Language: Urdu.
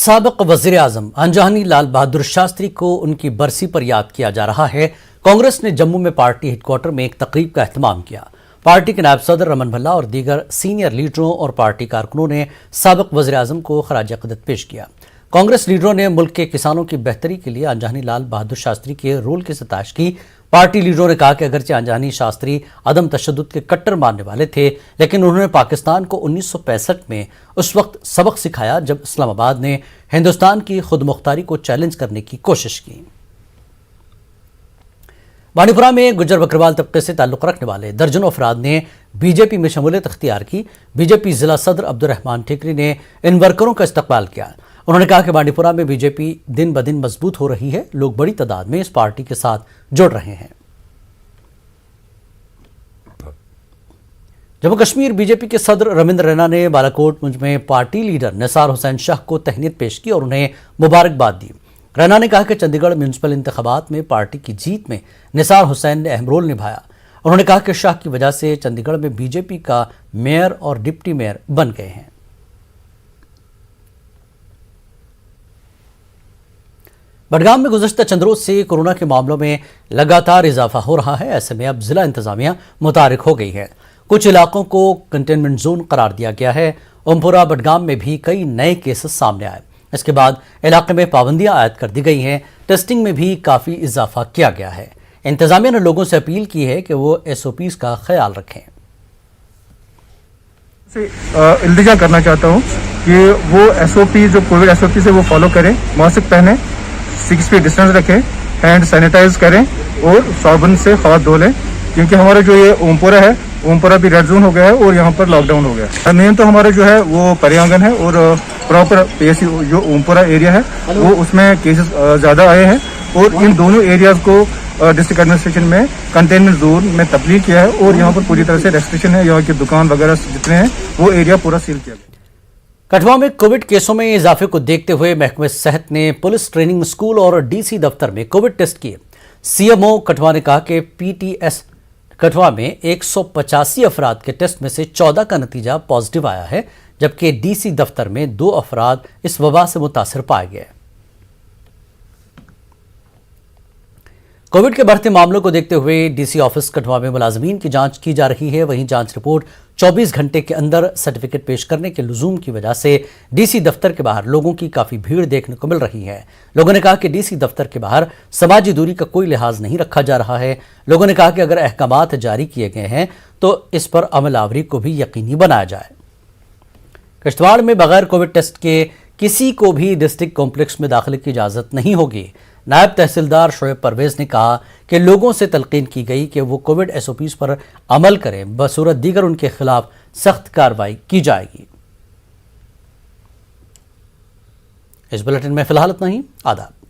سابق وزیر اعظم انجانی لال بہادر شاستری کو ان کی برسی پر یاد کیا جا رہا ہے۔ کانگریس نے جموں میں پارٹی ہیڈ کوارٹر میں ایک تقریب کا اہتمام کیا۔ پارٹی کے نائب صدر رمن بھلا اور دیگر سینئر لیڈروں اور پارٹی کارکنوں نے سابق وزیر اعظم کو خراج عقیدت پیش کیا۔ کانگریس لیڈروں نے ملک کے کسانوں کی بہتری کے لیے انجانی لال بہادر شاستری کے رول کی ستائش کی۔ پارٹی لیڈروں نے کہا کہ اگرچہ انجانی شاستری عدم تشدد کے کٹر ماننے والے تھے، لیکن انہوں نے پاکستان کو 1965 میں اس وقت سبق سکھایا جب اسلام آباد نے ہندوستان کی خود مختاری کو چیلنج کرنے کی کوشش کی۔ بانڈی پورہ میں گجر بکروال طبقے سے تعلق رکھنے والے درجنوں افراد نے بی جے پی میں شمولیت اختیار کی۔ بی جے پی ضلع صدر عبدالرحمان ٹھیکری نے ان ورکروں کا استقبال کیا۔ انہوں نے کہا کہ بانڈی پورہ میں بی جے پی دن بدن مضبوط ہو رہی ہے، لوگ بڑی تعداد میں اس پارٹی کے ساتھ جڑ رہے ہیں۔ جموں کشمیر بی جے پی کے صدر رمیندر رینا نے بالاکوٹ منج میں پارٹی لیڈر نثار حسین شاہ کو تہنیت پیش کی اور انہیں مبارکباد دی۔ رینا نے کہا کہ چندی گڑھ میونسپل انتخابات میں پارٹی کی جیت میں نثار حسین نے اہم رول نبھایا۔ انہوں نے کہا کہ شاہ کی وجہ سے چندی گڑھ میں بی جے پی کا میئر اور ڈپٹی میئر بن گئے ہیں۔ بڈگام میں گزشتہ چند روز سے کورونا کے معاملوں میں لگاتار اضافہ ہو رہا ہے، ایسے میں اب ضلع انتظامیہ متحرک ہو گئی ہے۔ کچھ علاقوں کو کنٹینمنٹ زون قرار دیا گیا ہے۔ اومپورہ بڈگام میں بھی کئی نئے کیسز سامنے آئے۔ اس کے بعد علاقے میں پابندیاں عائد کر دی گئی ہیں۔ ٹیسٹنگ میں بھی کافی اضافہ کیا گیا ہے۔ انتظامیہ نے لوگوں سے اپیل کی ہے کہ وہ ایس او پیز کا خیال رکھیں۔ التجا کرنا چاہتا ہوں کہ وہ ایس او پی جو کووڈ ایس او پی سے وہ فالو کریں، ماسک پہنیں، 6 فٹ ڈسٹینس رکھیں، ہینڈ سینیٹائز کریں اور صابن سے ہاتھ دھو لیں، کیونکہ ہمارا جو یہ اومپورہ ہے، اومپورہ بھی ریڈ زون ہو گیا ہے اور یہاں پر لاک ڈاؤن ہو گیا ہے۔ مین تو ہمارا جو ہے وہ پری آنگن ہے اور پراپر پی ایس سی جو اومپورہ ایریا ہے وہ اس میں کیسز زیادہ آئے ہیں اور ان دونوں ایریاز کو ڈسٹرکٹ ایڈمنسٹریشن میں کنٹینمنٹ زون میں تبدیل کیا ہے اور یہاں پر پوری طرح سے ریسٹرکشن ہے، یہاں کی دکان وغیرہ جتنے ہیں وہ ایریا پورا سیل کیا گیا۔ کٹھوا میں کووڈ کیسوں میں اضافے کو دیکھتے ہوئے محکمہ صحت نے پولیس ٹریننگ اسکول اور ڈی سی دفتر میں کووڈ ٹیسٹ کیے۔ سی ایم او کٹھوا نے کہا کہ پی ٹی ایس کٹھوا میں 185 افراد کے ٹیسٹ میں سے 14 کا نتیجہ پازیٹیو آیا ہے، جبکہ ڈی سی دفتر میں 2 افراد اس وبا سے متاثر پائے گئے۔ کووڈ کے بڑھتے معاملوں کو دیکھتے ہوئے ڈی سی آفس کٹھوا میں ملازمین کی جانچ کی جا رہی ہے۔ وہیں جانچ رپورٹ 24 گھنٹے کے اندر سرٹیفکیٹ پیش کرنے کے لزوم کی وجہ سے ڈی سی دفتر کے باہر لوگوں کی کافی بھیڑ دیکھنے کو مل رہی ہے۔ لوگوں نے کہا کہ ڈی سی دفتر کے باہر سماجی دوری کا کوئی لحاظ نہیں رکھا جا رہا ہے۔ لوگوں نے کہا کہ اگر احکامات جاری کیے گئے ہیں تو اس پر عمل آوری کو بھی یقینی بنایا جائے۔ کشتواڑ میں بغیر کووڈ ٹیسٹ کے کسی کو بھی ڈسٹرکٹ کمپلیکس میں داخلے کی اجازت نہیں ہوگی۔ نائب تحصیلدار شعیب پرویز نے کہا کہ لوگوں سے تلقین کی گئی کہ وہ کووڈ ایس او پیز پر عمل کریں، بصورت دیگر ان کے خلاف سخت کارروائی کی جائے گی۔ اس بلیٹن میں فی الحال اتنا ہی۔ آداب۔